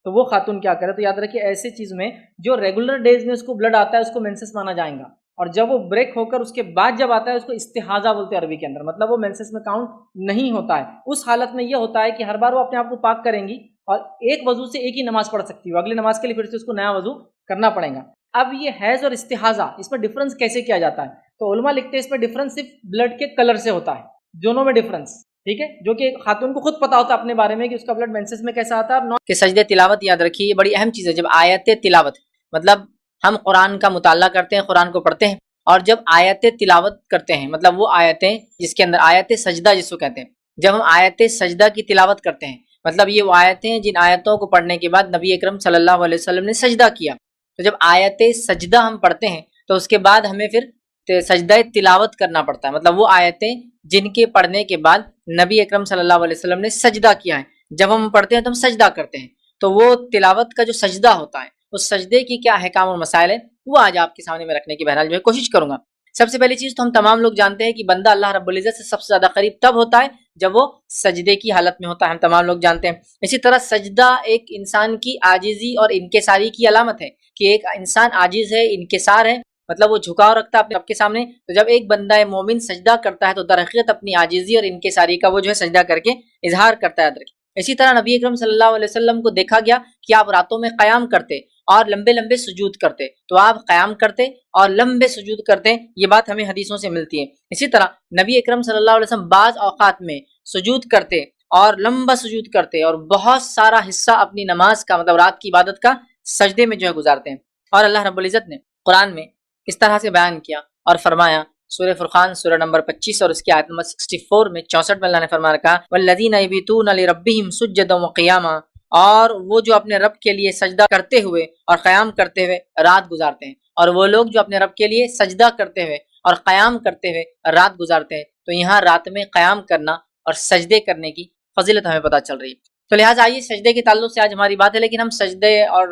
تو وہ خاتون کیا کرے؟ تو یاد رکھیے ایسی چیز میں جو ریگولر ڈیز میں اس کو بلڈ آتا ہے اس کو مینسس مانا جائے گا، اور جب وہ بریک ہو کر اس کے بعد جب آتا ہے اس کو استحاضہ بولتے ہیں عربی کے اندر، مطلب وہ مینسس میں کاؤنٹ نہیں ہوتا ہے۔ اس حالت میں یہ ہوتا ہے کہ ہر بار وہ اپنے آپ کو پاک کریں گی اور ایک وضو سے ایک ہی نماز پڑھ سکتی ہو، اگلی نماز کے لیے پھر سے اس کو نیا وضو کرنا پڑے گا۔ اب یہ حیض اور استحاضہ اس میں ڈفرنس کیسے کیا جاتا ہے؟ تو علماء لکھتے ہیں اس میں ڈفرنس صرف بلڈ کے کلر سے ہوتا ہے، دونوں میں ڈفرنس، ٹھیک ہے، جو کہ خاتون کو خود پتا ہوتا ہے اپنے بارے میں کہ اس کا بلڈ مینسس میں کیسا آتا ہے۔ کہ سجدے تلاوت یاد رکھیے یہ بڑی اہم چیز ہے۔ جب آیت تلاوت مطلب ہم قرآن کا مطالعہ کرتے ہیں، قرآن کو پڑھتے ہیں، اور جب آیت تلاوت کرتے ہیں مطلب وہ آیتیں جس کے اندر آیت سجدہ جس کو کہتے ہیں، جب ہم آیت سجدہ کی تلاوت کرتے ہیں مطلب یہ وہ آیتیں جن آیتوں کو پڑھنے کے بعد نبی اکرم صلی اللہ علیہ وسلم نے سجدہ کیا، تو جب آیت سجدہ ہم پڑھتے ہیں تو اس کے بعد ہمیں پھر سجدہ تلاوت کرنا پڑتا ہے، مطلب وہ آیتیں جن کے پڑھنے کے بعد نبی اکرم صلی اللہ علیہ وسلم نے سجدہ کیا ہے، جب ہم پڑھتے ہیں تو ہم سجدہ کرتے ہیں، تو وہ تلاوت کا جو سجدہ ہوتا ہے اس سجدے کی کیا احکام اور مسائل ہیں وہ آج آپ کے سامنے میں رکھنے کی بہرحال جو ہے کوشش کروں گا۔ سب سے پہلی چیز تو ہم تمام لوگ جانتے ہیں کہ بندہ اللہ رب العزت سے سب سے زیادہ قریب تب ہوتا ہے جب وہ سجدے کی حالت میں ہوتا ہے، ہم تمام لوگ جانتے ہیں۔ اسی طرح سجدہ ایک انسان کی عاجزی اور انکساری کی علامت ہے کہ ایک انسان عاجز ہے، انکسار ہے، مطلب وہ جھکاؤ رکھتا ہے اپنے رب کے سامنے، تو جب ایک بندہ مومن سجدہ کرتا ہے تو در حقیقت اپنی عاجزی اور انکساری کا وہ جو ہے سجدہ کر کے اظہار کرتا ہے۔ اسی طرح نبی اکرم صلی اللہ علیہ وسلم کو دیکھا گیا کہ آپ راتوں میں قیام کرتے اور لمبے لمبے سجود کرتے، تو آپ قیام کرتے اور لمبے سجود کرتے، یہ بات ہمیں حدیثوں سے ملتی ہے۔ اسی طرح نبی اکرم صلی اللہ علیہ وسلم بعض اوقات میں سجود کرتے اور لمبا سجود کرتے اور بہت سارا حصہ اپنی نماز کا مطلب رات کی عبادت کا سجدے میں جو ہے گزارتے ہیں، اور اللہ رب العزت نے قرآن میں اس طرح سے بیان کیا اور فرمایا، سورہ فرقان سورہ نمبر 25 اور اس کی آیت نمبر 64 میں 64 میں اللہ نے فرمایا کہا والذین یبیتون لربہم سجدا وقیاما، اور وہ جو اپنے رب کے لیے سجدہ کرتے ہوئے اور قیام کرتے ہوئے رات گزارتے ہیں، اور وہ لوگ جو اپنے رب کے لیے سجدہ کرتے ہوئے اور قیام کرتے ہوئے رات گزارتے ہیں، تو یہاں رات میں قیام کرنا اور سجدے کرنے کی فضیلت ہمیں پتہ چل رہی ہے۔ تو لہٰذا آئیے سجدے کے تعلق سے آج ہماری بات ہے، لیکن ہم سجدے اور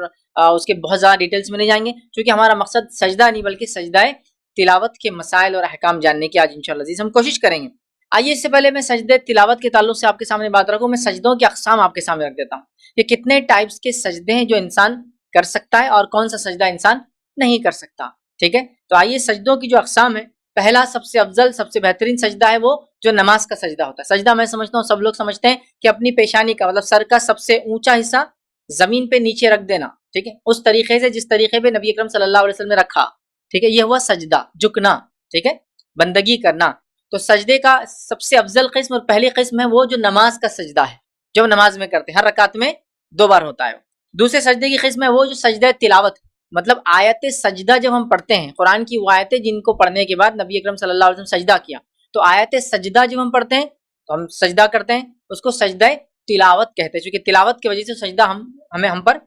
اس کے بہت زیادہ ڈیٹیلز میں نہیں جائیں گے کیونکہ ہمارا مقصد سجدہ نہیں بلکہ سجدہ تلاوت کے مسائل اور احکام جاننے کی آج انشاءاللہ عزیز ہم کوشش کریں گے۔ آئیے اس سے پہلے میں سجدے تلاوت کے تعلق سے آپ کے سامنے بات رکھوں، میں سجدوں کی اقسام آپ کے سامنے رکھ دیتا ہوں کہ کتنے ٹائپس کے سجدے ہیں جو انسان کر سکتا ہے اور کون سا سجدہ انسان نہیں کر سکتا، ٹھیک ہے؟ تو آئیے سجدوں کی جو اقسام ہے، پہلا سب سے افضل سب سے بہترین سجدہ ہے وہ جو نماز کا سجدہ ہوتا ہے۔ سجدہ میں سمجھتا ہوں سب لوگ سمجھتے ہیں کہ اپنی پیشانی کا مطلب سر کا سب سے اونچا حصہ زمین پہ نیچے رکھ دینا، ٹھیک ہے، اس طریقے سے جس طریقے پہ نبی اکرم صلی اللہ علیہ وسلم نے رکھا، ٹھیک ہے، یہ ہوا سجدہ، جھکنا، ٹھیک ہے، بندگی کرنا۔ تو سجدے کا سب سے افضل قسم اور پہلی قسم ہے وہ جو نماز کا سجدہ ہے، جو نماز میں کرتے ہیں، ہر رکعت میں 2 بار ہوتا ہے۔ دوسرے سجدے کی قسم ہے وہ جو سجدہ تلاوت، مطلب آیت سجدہ جب ہم پڑھتے ہیں، قرآن کی وہ آیتیں جن کو پڑھنے کے بعد نبی اکرم صلی اللہ علیہ وسلم سجدہ کیا، تو آیت سجدہ جب ہم پڑھتے ہیں تو ہم سجدہ کرتے ہیں، اس کو سجدہ تلاوت کہتے ہیں، چونکہ تلاوت کی وجہ سے سجدہ ہم پر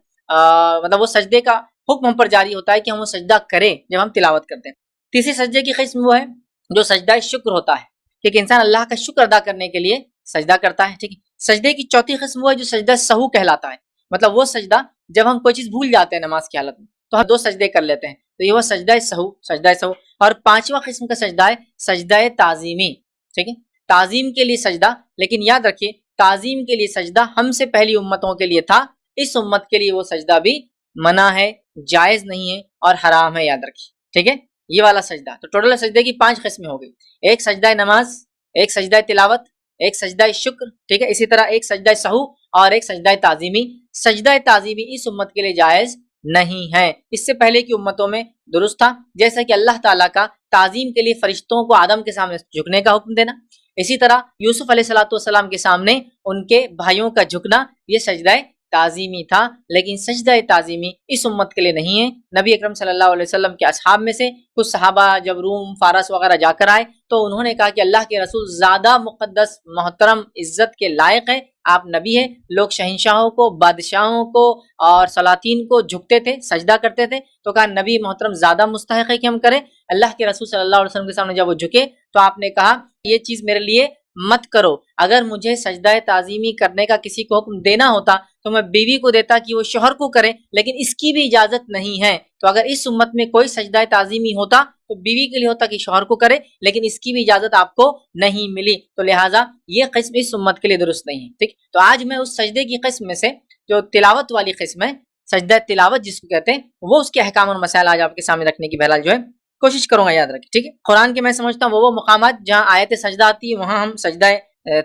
مطلب وہ سجدے کا حکم ہم پر جاری ہوتا ہے کہ ہم وہ سجدہ کریں جب ہم تلاوت کرتے ہیں۔ تیسری سجدے کی قسم وہ ہے جو سجدہ شکر ہوتا ہے کہ ایک انسان اللہ کا شکر ادا کرنے کے لیے سجدہ کرتا ہے، ٹھیک ہے۔ سجدے کی چوتھی قسم وہ ہے جو سجدہ سہو کہلاتا ہے، مطلب وہ سجدہ جب ہم کوئی چیز بھول جاتے ہیں نماز کی حالت میں تو ہم 2 سجدے کر لیتے ہیں، تو یہ وہ سجدہ سہو، سجدہ سہو۔ اور پانچواں قسم کا سجدہ ہے سجدہ تعظیمی، ٹھیک ہے، تعظیم کے لیے سجدہ، لیکن یاد رکھیے تعظیم کے لیے سجدہ ہم سے پہلی امتوں کے لیے تھا، اس امت کے لیے وہ سجدہ بھی منع ہے، جائز نہیں ہے اور حرام ہے، یاد رکھیے، ٹھیک ہے، یہ والا سجدہ۔ تو ٹوٹل سجدے کی 5 قسمیں ہو گئی، ایک سجدہ نماز، ایک سجدہ تلاوت، ایک سجدہ شکر، ٹھیک ہے، اسی طرح ایک سجدہ سہو اور ایک سجدہ تعظیمی۔ سجدہ تعظیمی اس امت کے لیے جائز نہیں ہے، اس سے پہلے کی امتوں میں درست تھا، جیسا کہ اللہ تعالیٰ کا تعظیم کے لیے فرشتوں کو آدم کے سامنے جھکنے کا حکم دینا، اسی طرح یوسف علیہ السلام کے سامنے ان کے بھائیوں کا جھکنا، یہ سجدہ تعظیمی تھا، لیکن سجدہ تعظیمی اس امت کے لیے نہیں ہے۔ نبی اکرم صلی اللہ علیہ وسلم کے اصحاب میں سے کچھ صحابہ جب روم فارس وغیرہ جا کر آئے تو انہوں نے کہا کہ اللہ کے رسول زیادہ مقدس محترم عزت کے لائق ہیں، آپ نبی ہیں، لوگ شہنشاہوں کو، بادشاہوں کو اور سلاطین کو جھکتے تھے، سجدہ کرتے تھے، تو کہا نبی محترم زیادہ مستحق ہے کہ ہم کریں۔ اللہ کے رسول صلی اللہ علیہ وسلم کے سامنے جب وہ جھکے تو آپ نے کہا یہ چیز میرے لیے مت کرو، اگر مجھے سجدہ تعظیمی کرنے کا کسی کو حکم دینا ہوتا تو میں بیوی کو دیتا کہ وہ شوہر کو کرے، لیکن اس کی بھی اجازت نہیں ہے، تو اگر اس امت میں کوئی سجدہ تعظیمی ہوتا تو بیوی کے لیے ہوتا کہ شوہر کو کرے، لیکن اس کی بھی اجازت آپ کو نہیں ملی، تو لہٰذا یہ قسم اس امت کے لیے درست نہیں ہے، ٹھیک۔ تو آج میں اس سجدے کی قسم میں سے جو تلاوت والی قسم ہے سجدہ تلاوت جس کو کہتے ہیں وہ اس کے احکام اور مسائل آج آپ کے سامنے رکھنے کی بہرحال جو ہے کوشش کروں گا یاد رکھیں ٹھیک ہے. قرآن کے میں سمجھتا ہوں وہ مقامات جہاں آیت سجدہ آتی ہے وہاں ہم سجدہ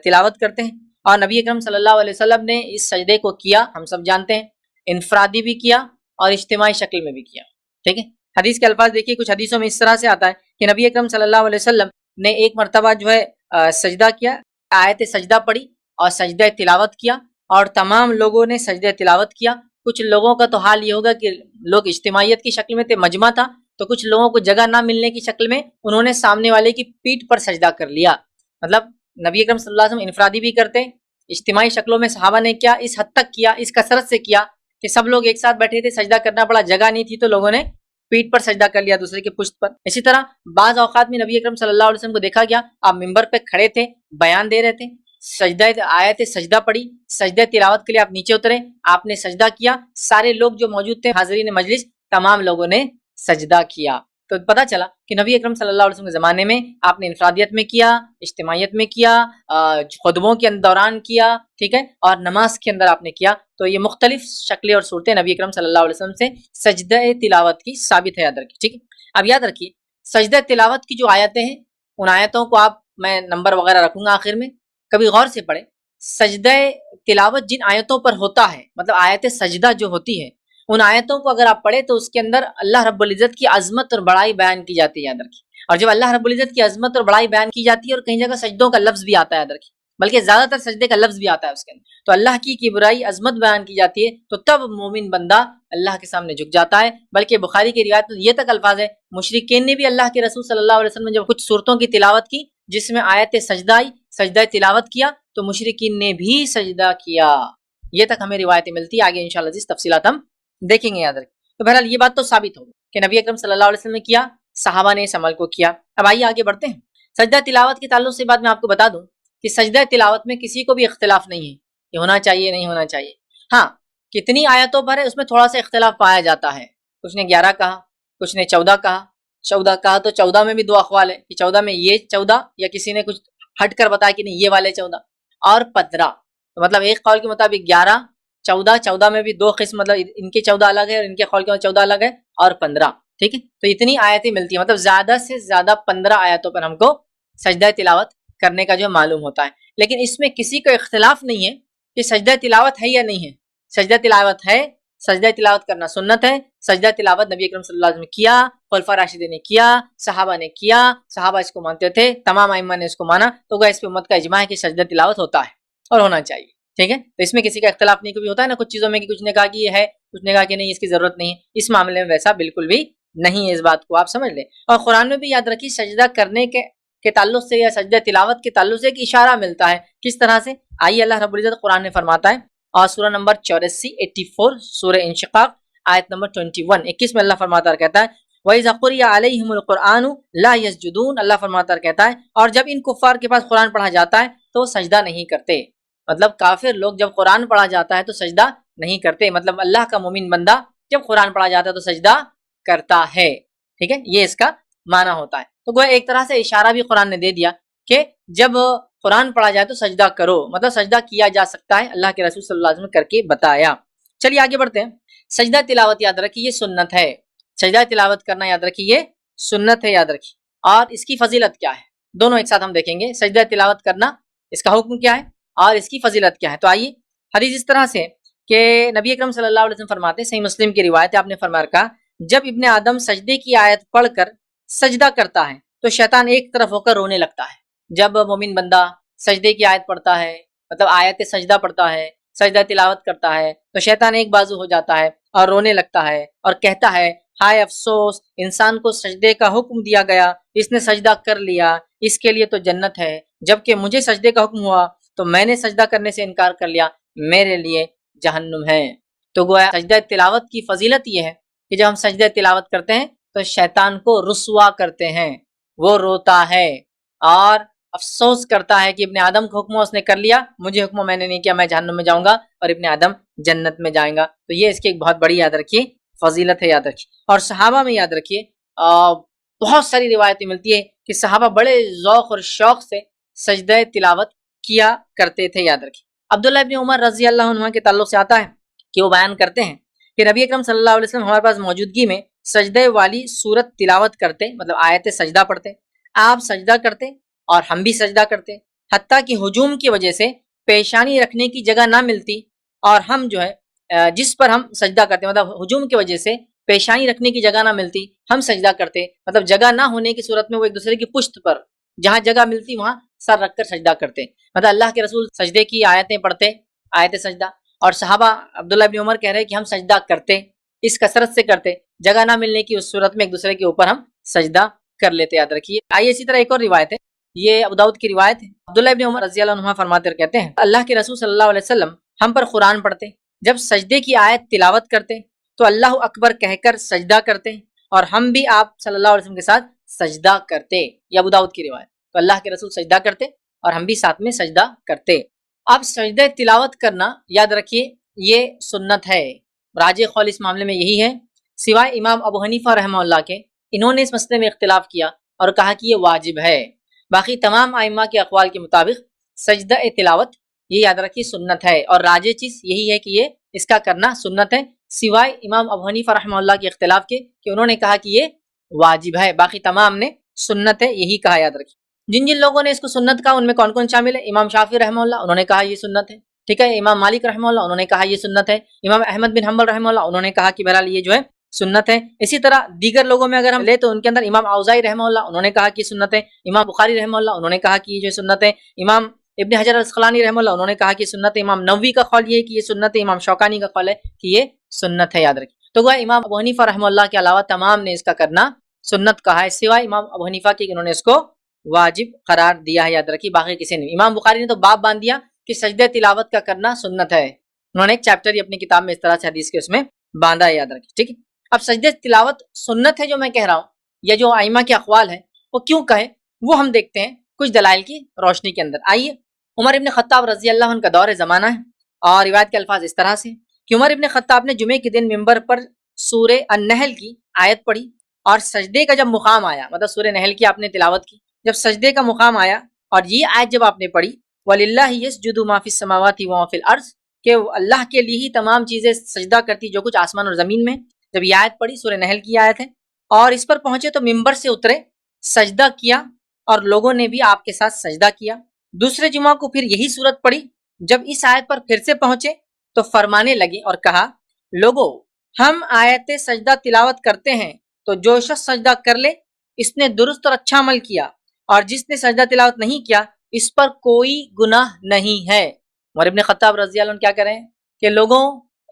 تلاوت کرتے ہیں اور نبی اکرم صلی اللہ علیہ وسلم نے اس سجدے کو کیا ہم سب جانتے ہیں, انفرادی بھی کیا اور اجتماعی شکل میں بھی کیا ٹھیک ہے. حدیث کے الفاظ دیکھیے, کچھ حدیثوں میں اس طرح سے آتا ہے کہ نبی اکرم صلی اللہ علیہ وسلم نے ایک مرتبہ جو ہے سجدہ کیا, آیت سجدہ پڑھی اور سجدہ تلاوت کیا اور تمام لوگوں نے سجدہ تلاوت کیا. کچھ لوگوں کا تو حال یہ ہوگا کہ لوگ اجتماعیت کی شکل میں تھے, مجمع تھا, تو کچھ لوگوں کو جگہ نہ ملنے کی شکل میں انہوں نے سامنے والے کی پیٹھ پر سجدہ کر لیا. مطلب نبی اکرم صلی اللہ علیہ وسلم انفرادی بھی کرتے, اجتماعی شکلوں میں صحابہ نے کیا, اس حد تک کیا, اس کثرت سے کیا کہ سب لوگ ایک ساتھ بیٹھے تھے, سجدہ کرنا پڑا, جگہ نہیں تھی تو لوگوں نے پیٹھ پر سجدہ کر لیا دوسرے کے پشت پر. اسی طرح بعض اوقات میں نبی اکرم صلی اللہ علیہ وسلم کو دیکھا گیا آپ ممبر پہ کھڑے تھے, بیان دے رہے تھے, سجدہ آیت سجدہ پڑھی, سجدہ تلاوت کے لیے آپ نیچے اترے, آپ نے سجدہ کیا, سارے لوگ جو موجود تھے حاضرین مجلس تمام لوگوں نے سجدہ کیا. تو پتہ چلا کہ نبی اکرم صلی اللہ علیہ وسلم کے زمانے میں آپ نے انفرادیت میں کیا, اجتماعیت میں کیا, خطبوں کے دوران کیا ٹھیک ہے, اور نماز کے اندر آپ نے کیا. تو یہ مختلف شکلیں اور صورتیں نبی اکرم صلی اللہ علیہ وسلم سے سجدہ تلاوت کی ثابت ہے, یاد رکھیے ٹھیک ہے. اب یاد رکھیے سجدہ تلاوت کی جو آیتیں ہیں ان آیتوں کو آپ میں نمبر وغیرہ رکھوں گا آخر میں, کبھی غور سے پڑھیں. سجدہ تلاوت جن آیتوں پر ہوتا ہے, مطلب آیت سجدہ جو ہوتی ہے ان آیتوں کو اگر آپ پڑھیں تو اس کے اندر اللہ رب العزت کی عظمت اور بڑائی بیان کی جاتی ہے, یاد رکھیے. اور جب اللہ رب العزت کی عظمت اور بڑائی بیان کی جاتی ہے اور کہیں جگہ سجدوں کا لفظ بھی آتا ہے, یاد رکھیے, بلکہ زیادہ تر سجدے کا لفظ بھی آتا ہے اس کے اندر, تو اللہ کی کبریائی عظمت بیان کی جاتی ہے تو تب مومن بندہ اللہ کے سامنے جھک جاتا ہے. بلکہ بخاری کی روایت میں یہ تک الفاظ ہے مشرکین نے بھی اللہ کے رسول صلی اللہ علیہ وسلم نے جب کچھ صورتوں کی تلاوت کی جس میں آیت سجدہ آئی, سجدہ تلاوت کیا, تو مشرکین نے بھی سجدہ کیا. یہ تک ہمیں روایتیں ملتی ہے, آگے انشاءاللہ جس تفصیلات ہم دیکھیں گے, یاد رکھیں. تو بہرحال یہ بات تو ثابت ہوگی کہ نبی اکرم صلی اللہ علیہ وسلم نے کیا, صحابہ نے اس عمل کو کیا. اب آئیے آگے بڑھتے ہیں. سجدہ تلاوت کے تعلق سے بات میں آپ کو بتا دوں کہ سجدہ تلاوت میں کسی کو بھی اختلاف نہیں ہے کہ ہونا چاہیے نہیں ہونا چاہیے. ہاں کتنی آیتوں پر ہے اس میں تھوڑا سا اختلاف پایا جاتا ہے, کچھ نے 11 کہا, کچھ نے 14 کہا. 14 کہا تو 14 میں بھی دو اقوال ہے کہ 14 میں یہ 14 یا کسی نے کچھ ہٹ کر بتایا کہ نہیں یہ والے 14 اور 15. تو مطلب ایک قول کے مطابق 11 14, 14 میں بھی دو قسم, مطلب ان کے 14 الگ ہے اور ان کے قول کے 14 الگ ہے, اور 15 ٹھیک ہے. تو اتنی آیتیں ملتی ہیں, مطلب زیادہ سے زیادہ 15 آیتوں پر ہم کو سجدہ تلاوت کرنے کا جو معلوم ہوتا ہے. لیکن اس میں کسی کو اختلاف نہیں ہے کہ سجدہ تلاوت ہے یا نہیں ہے. سجدہ تلاوت ہے, سجدہ تلاوت کرنا سنت ہے. سجدہ تلاوت نبی اکرم صلی اللہ علیہ وسلم نے کیا, خلفاء راشدین نے کیا, صحابہ نے کیا, صحابہ اس کو مانتے تھے, تمام ائمہ نے اس کو مانا, تو گویا اس پہ امت کا اجماع ہے کہ سجدہ تلاوت ہوتا ہے اور ہونا چاہیے ٹھیک ہے. تو اس میں کسی کا اختلاف نہیں. کبھی ہوتا ہے نا کچھ چیزوں میں کہ کچھ نے کہا کہ یہ ہے, کچھ نے کہا کہ نہیں اس کی ضرورت نہیں ہے. اس معاملے میں ویسا بالکل بھی نہیں ہے, اس بات کو آپ سمجھ لیں. اور قرآن میں بھی یاد رکھیے سجدہ کرنے کے تعلق سے یا سجدہ تلاوت کے تعلق سے ایک اشارہ ملتا ہے. کس طرح سے, آئیے اللہ رب العزت قرآن میں فرماتا ہے, اور سورہ نمبر 84 سورہ انشقاق آیت نمبر 21 میں اللہ فرماتا ہے کہتا ہے وَإِذَا قُرِئَ عَلَيْهِمُ الْقُرْآنُ لَا يَسْجُدُونَ. اللہ فرماتا ہے کہتا ہے اور جب ان کفار کے پاس قرآن پڑھا جاتا ہے تو وہ سجدہ نہیں کرتے. مطلب کافر لوگ جب قرآن پڑھا جاتا ہے تو سجدہ نہیں کرتے, مطلب اللہ کا مومن بندہ جب قرآن پڑھا جاتا ہے تو سجدہ کرتا ہے ٹھیک ہے. یہ اس کا معنی ہوتا ہے. تو گویا ایک طرح سے اشارہ بھی قرآن نے دے دیا کہ جب قرآن پڑھا جائے تو سجدہ کرو, مطلب سجدہ کیا جا سکتا ہے, اللہ کے رسول صلی اللہ علیہ وسلم کر کے بتایا. چلیے آگے بڑھتے ہیں. سجدہ تلاوت یاد رکھیے یہ سنت ہے, سجدہ تلاوت کرنا یاد رکھیے یہ سنت ہے, یاد رکھیے. اور اس کی فضیلت کیا ہے دونوں ایک ساتھ ہم دیکھیں گے. سجدہ تلاوت کرنا اس کا حکم کیا ہے اور اس کی فضیلت کیا ہے. تو آئیے حدیث اس طرح سے کہ نبی اکرم صلی اللہ علیہ وسلم فرماتے ہیں, صحیح مسلم کی روایت ہے, آپ نے فرمایا کہا جب ابن آدم سجدے کی آیت پڑھ کر سجدہ کرتا ہے تو شیطان ایک طرف ہو کر رونے لگتا ہے. جب مومن بندہ سجدے کی آیت پڑھتا ہے, مطلب آیت سجدہ پڑھتا ہے, سجدہ تلاوت کرتا ہے, تو شیطان ایک بازو ہو جاتا ہے اور رونے لگتا ہے اور کہتا ہے ہائے افسوس, انسان کو سجدے کا حکم دیا گیا, اس نے سجدہ کر لیا, اس کے لیے تو جنت ہے, جبکہ مجھے سجدے کا حکم ہوا تو میں نے سجدہ کرنے سے انکار کر لیا, میرے لیے جہنم ہے. تو گویا سجدہ تلاوت کی فضیلت یہ ہے کہ جب ہم سجدہ تلاوت کرتے ہیں تو شیطان کو رسوا کرتے ہیں, وہ روتا ہے اور افسوس کرتا ہے کہ ابن آدم کو حکم اس نے کر لیا, مجھے حکم میں نے نہیں کیا, میں جہنم میں جاؤں گا اور ابن آدم جنت میں جائیں گا. تو یہ اس کی ایک بہت بڑی یاد رکھیے فضیلت ہے, یاد رکھیے. اور صحابہ میں یاد رکھیے بہت ساری روایتیں ملتی ہے کہ صحابہ بڑے ذوق اور شوق سے سجدہ تلاوت کیا کرتے تھے, یاد رکھیے. عبداللہ ابن عمر رضی اللہ عنہ کے تعلق سے آتا ہے کہ وہ بیان کرتے ہیں کہ نبی اکرم صلی اللہ علیہ وسلم ہمارے پاس موجودگی میں سجدے والی صورت تلاوت کرتے، مطلب آیت سجدہ پڑھتے، آپ سجدہ کرتے اور ہم بھی سجدہ کرتے، حتیٰ کہ ہجوم کی وجہ سے پیشانی رکھنے کی جگہ نہ ملتی، اور ہم جو ہے جس پر ہم سجدہ کرتے، مطلب ہجوم کی وجہ سے پیشانی رکھنے کی جگہ نہ ملتی، ہم سجدہ کرتے، مطلب جگہ نہ ہونے کی صورت میں وہ ایک دوسرے کی پشت پر جہاں جگہ ملتی وہاں سر رکھ کر سجدہ کرتے، مطلب اللہ کے رسول سجدے کی آیتیں پڑھتے، آیت سجدہ، اور صحابہ عبداللہ ابن عمر کہہ رہے کہ ہم سجدہ کرتے، اس کثرت سے کرتے، جگہ نہ ملنے کی اس صورت میں ایک دوسرے کے اوپر ہم سجدہ کر لیتے، یاد رکھیے۔ آئیے اسی طرح ایک اور روایت ہے، یہ ابو داؤد کی روایت ہے، عبداللہ ابن عمر رضی اللہ عنہ فرماتے اور کہتے ہیں اللہ کے رسول صلی اللہ علیہ وسلم ہم پر قرآن پڑھتے، جب سجدے کی آیت تلاوت کرتے تو اللہ اکبر کہہ کر سجدہ کرتے، اور ہم بھی آپ صلی اللہ علیہ وسلم کے ساتھ سجدہ کرتے، یہ ابو داؤد کی روایت، تو اللہ کے رسول سجدہ کرتے اور ہم بھی ساتھ میں سجدہ کرتے۔ اب سجدہ تلاوت کرنا یاد رکھیے یہ سنت ہے، راجح قول اس معاملے میں یہی ہے، سوائے امام ابو حنیفہ رحمہ اللہ کے، انہوں نے اس مسئلے میں اختلاف کیا اور کہا کہ یہ واجب ہے، باقی تمام ائمہ کے اقوال کے مطابق سجدہ تلاوت یہ یاد رکھیے سنت ہے، اور راجح چیز یہی ہے کہ یہ اس کا کرنا سنت ہے، سوائے امام ابو حنیفہ رحمہ اللہ کے اختلاف کے کہ انہوں نے کہا کہ یہ واجب ہے، باقی تمام نے سنت ہے یہی کہا، یاد رکھیے۔ جن جن لوگوں نے اس کو سنت کہا ان میں کون کون شامل ہے؟ امام شافعی رحمہ اللہ انہوں نے کہا یہ سنت ہے، ٹھیک ہے، امام مالک رحمہ اللہ انہوں نے کہا یہ سنت ہے، امام احمد بن حنبل رحمہ اللہ انہوں نے کہا کہ بہرحال یہ جو ہے سنت ہے، اسی طرح دیگر لوگوں میں اگر ہم لیں تو ان کے اندر امام اوزاعی رحمہ اللہ انہوں نے کہا کہ سنت ہے، امام بخاری رحمہ اللہ انہوں نے کہا کہ یہ جو سنت ہے، امام ابن حجر الاسقلانی رحمہ اللہ انہوں نے کہا کہ سنت ہے، امام نووی کا قول یہ ہے کہ یہ سنت ہے، امام شوکانی کا قول ہے کہ یہ سنت ہے، یاد رکھیے۔ تو گویا امام ابو حنیفہ رحمہ اللہ کے علاوہ تمام نے اس کا کرنا سنت کہا ہے، سوائے امام ابو حنیفہ کے انہوں نے اس کو واجب قرار دیا ہے، یاد رکھیے، باقی کسی نے۔ امام بخاری نے تو باب باندھ دیا کہ سجدہ تلاوت کا کرنا سنت ہے، انہوں نے ایک چیپٹر ہی اپنی کتاب میں اس طرح سے حدیث کے اس میں باندھا ہے، یاد رکھیے، ٹھیک ہے۔ اب سجدہ تلاوت سنت ہے جو میں کہہ رہا ہوں، یا جو ائمہ کے اقوال ہیں وہ کیوں کہے وہ ہم دیکھتے ہیں کچھ دلائل کی روشنی کے اندر۔ آئیے، عمر ابن خطاب رضی اللہ عنہ کا دور زمانہ ہے، اور روایت کے الفاظ اس طرح سے کہ عمر ابن خطاب نے جمعے کے دن ممبر پر سورہ النحل کی آیت پڑھی، اور سجدے کا جب مقام آیا، مطلب سورہ نحل کی آپ نے تلاوت کی، جب سجدے کا مقام آیا اور یہ آیت جب آپ نے پڑھی وَلِلَّهِ يَسْجُدُ مَا فِي السَّمَاوَاتِ وَمَا فِي الْأَرْضِ، کہ اللہ کے لیے ہی تمام چیزیں سجدہ کرتی جو کچھ آسمان اور زمین میں، جب یہ آیت پڑھی سورہ نحل کی آیت ہے، اور اس پر پہنچے تو ممبر سے اترے، سجدہ کیا، اور لوگوں نے بھی آپ کے ساتھ سجدہ کیا۔ دوسرے جمعہ کو پھر یہی صورت پڑھی، جب اس آیت پر پھر سے پہنچے تو فرمانے لگے اور کہا لوگو ہم آیت سجدہ تلاوت کرتے ہیں تو جو شخص سجدہ کر لے اس نے درست اور اچھا عمل کیا، اور جس نے سجدہ تلاوت نہیں کیا اس پر کوئی گناہ نہیں ہے۔ عمر ابن خطاب رضی اللہ عنہ کیا کریں کہ لوگوں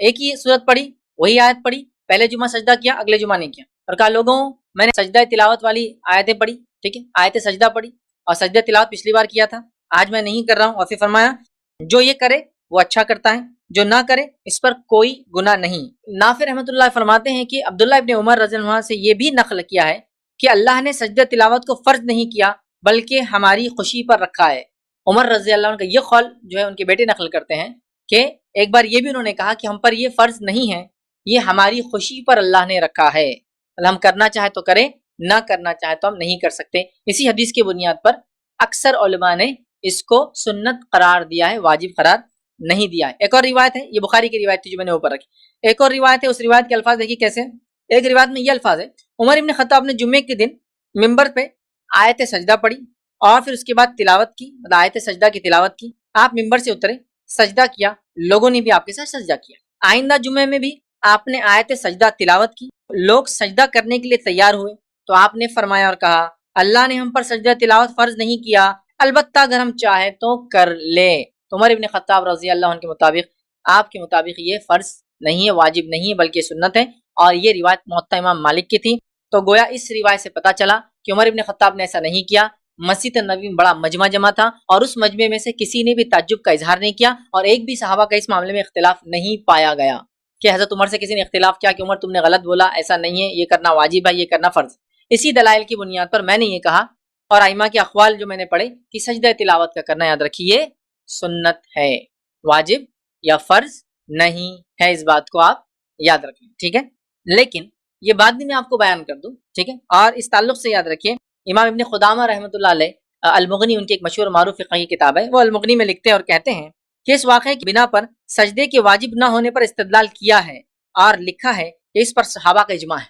ایک ہی صورت پڑھی، وہی آیت پڑھی، پہلے جمعہ سجدہ کیا، اگلے جمعہ نہیں کیا، اور کہا لوگوں میں نے سجدہ تلاوت والی آیتیں پڑھی، ٹھیک ہے، آیت سجدہ پڑھی، اور سجدہ تلاوت پچھلی بار کیا تھا، آج میں نہیں کر رہا ہوں، اور پھر فرمایا جو یہ کرے وہ اچھا کرتا ہے، جو نہ کرے اس پر کوئی گناہ نہیں۔ نافع رحمۃ اللہ فرماتے ہیں کہ عبداللہ ابن عمر رضی اللہ عنہ سے یہ بھی نقل کیا ہے کہ اللہ نے سجدہ تلاوت کو فرض نہیں کیا بلکہ ہماری خوشی پر رکھا ہے۔ عمر رضی اللہ عنہ کا یہ قول جو ہے ان کے بیٹے نقل کرتے ہیں کہ ایک بار یہ بھی انہوں نے کہا کہ ہم پر یہ فرض نہیں ہے، یہ ہماری خوشی پر اللہ نے رکھا ہے، ہم کرنا چاہے تو کریں، نہ کرنا چاہے تو ہم نہیں کر سکتے۔ اسی حدیث کی بنیاد پر اکثر علماء نے اس کو سنت قرار دیا ہے، واجب قرار نہیں دیا ہے۔ ایک اور روایت ہے، یہ بخاری کی روایت تھی جو میں نے اوپر رکھی، ایک اور روایت ہے، اس روایت کے الفاظ دیکھیے کیسے۔ ایک روایت میں یہ الفاظ ہے عمر ابن خطاب نے جمعے کے دن ممبر پہ آیت سجدہ پڑھی اور پھر اس کے بعد تلاوت کی، مطلب آیت سجدہ کی تلاوت کی، آپ ممبر سے اترے، سجدہ کیا، لوگوں نے بھی آپ کے ساتھ سجدہ کیا۔ آئندہ جمعے میں بھی آپ نے آیت سجدہ تلاوت کی، لوگ سجدہ کرنے کے لیے تیار ہوئے تو آپ نے فرمایا اور کہا اللہ نے ہم پر سجدہ تلاوت فرض نہیں کیا، البتہ اگر ہم چاہیں تو کر لے۔ تو عمر ابن خطاب رضی اللہ عنہ کے مطابق، آپ کے مطابق یہ فرض نہیں ہے، واجب نہیں ہے، بلکہ سنت ہے، اور یہ روایت موطا امام مالک کی تھی۔ تو گویا اس روایت سے پتہ چلا کہ عمر ابن خطاب نے ایسا نہیں کیا، مسجد نبوی میں بڑا مجمع جمع تھا اور اس مجمع میں سے کسی نے بھی تعجب کا اظہار نہیں کیا، اور ایک بھی صحابہ کا اس معاملے میں اختلاف نہیں پایا گیا کہ حضرت عمر سے کسی نے اختلاف کیا کہ عمر تم نے غلط بولا، ایسا نہیں ہے، یہ کرنا واجب ہے، یہ کرنا فرض۔ اسی دلائل کی بنیاد پر میں نے یہ کہا، اور ائمہ کے اقوال جو میں نے پڑھے کہ سجدہ تلاوت کا کرنا یاد رکھیے سنت ہے، واجب یا فرض نہیں ہے، اس بات کو آپ یاد رکھیں، ٹھیک ہے۔ لیکن یہ بات بھی میں آپ کو بیان کر دوں، ٹھیک ہے، اور اس تعلق سے یاد رکھیے امام ابن قدامہ رحمۃ اللہ علیہ المغنی ان کی ایک مشہور معروف فقہی کتاب ہے، وہ المغنی میں لکھتے ہیں اور کہتے ہیں کہ اس واقعے کی بنا پر سجدے کے واجب نہ ہونے پر استدلال کیا ہے اور لکھا ہے کہ اس پر صحابہ کا اجماع ہے،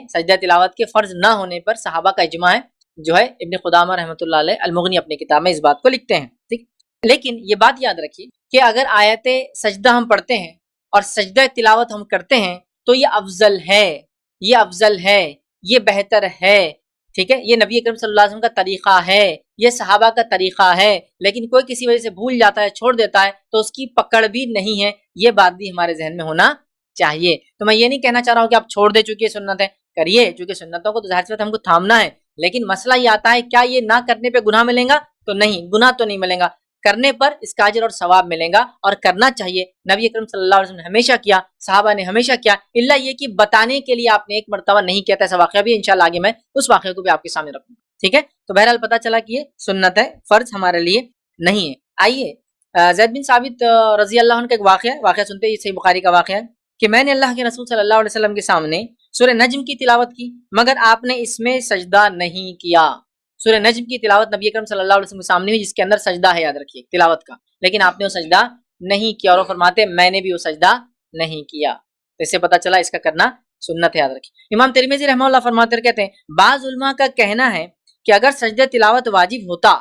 سجدہ تلاوت کے فرض نہ ہونے پر صحابہ کا اجماع ہے، جو ہے ابن قدامہ رحمۃ اللہ علیہ المغنی اپنی کتاب میں اس بات کو لکھتے ہیں، ٹھیک۔ لیکن یہ بات یاد رکھیے کہ اگر آیت سجدہ ہم پڑھتے ہیں اور سجدہ تلاوت ہم کرتے ہیں تو یہ افضل ہے، یہ بہتر ہے، ٹھیک ہے، یہ نبی اکرم صلی اللہ علیہ وسلم کا طریقہ ہے، یہ صحابہ کا طریقہ ہے، لیکن کوئی کسی وجہ سے بھول جاتا ہے، چھوڑ دیتا ہے تو اس کی پکڑ بھی نہیں ہے، یہ بات بھی ہمارے ذہن میں ہونا چاہیے۔ تو میں یہ نہیں کہنا چاہ رہا ہوں کہ آپ چھوڑ دے چونکہ سنت ہے، کریے، چونکہ سنتوں کو تو ظاہر سی بات ہم کو تھامنا ہے، لیکن مسئلہ یہ آتا ہے کیا یہ نہ کرنے پہ گناہ ملیں گا؟ تو نہیں، گناہ تو نہیں ملیں گا، کرنے پر اس کا اجر اور ثواب ملیں گا، اور کرنا چاہیے۔ نبی اکرم صلی اللہ علیہ وسلم نے ہمیشہ کیا، صحابہ نے ہمیشہ کیا، الا یہ کہ بتانے کے لیے آپ نے ایک مرتبہ نہیں کیا تھا، ایسا واقعہ بھی انشاءاللہ آگے میں اس واقعے کو بھی آپ کے سامنے رکھوں گا، ٹھیک ہے۔ تو بہرحال پتہ چلا کہ یہ سنت ہے، فرض ہمارے لیے نہیں ہے۔ آئیے زید بن ثابت رضی اللہ عنہ کا ایک واقعہ سنتے ہیں، یہ صحیح بخاری کا واقعہ ہے کہ میں نے اللہ کے رسول صلی اللہ علیہ وسلم کے سامنے سورہ نجم کی تلاوت کی مگر آپ نے اس میں سجدہ نہیں کیا۔ سورہ نجم کی تلاوت نبی اکرم صلی اللہ علیہ وسلم کے سامنے جس کے اندر سجدہ ہے، یاد رکھیے، تلاوت کا، لیکن آپ نے وہ سجدہ نہیں کیا، اور وہ فرماتے میں نے بھی وہ سجدہ نہیں کیا۔ تو اس سے پتہ چلا اس کا کرنا سنت ہے، یاد رکھیے۔ امام ترمذی رحمہ اللہ فرماتے ہیں، کہتے ہیں بعض علماء کا کہنا ہے کہ اگر سجدہ تلاوت واجب ہوتا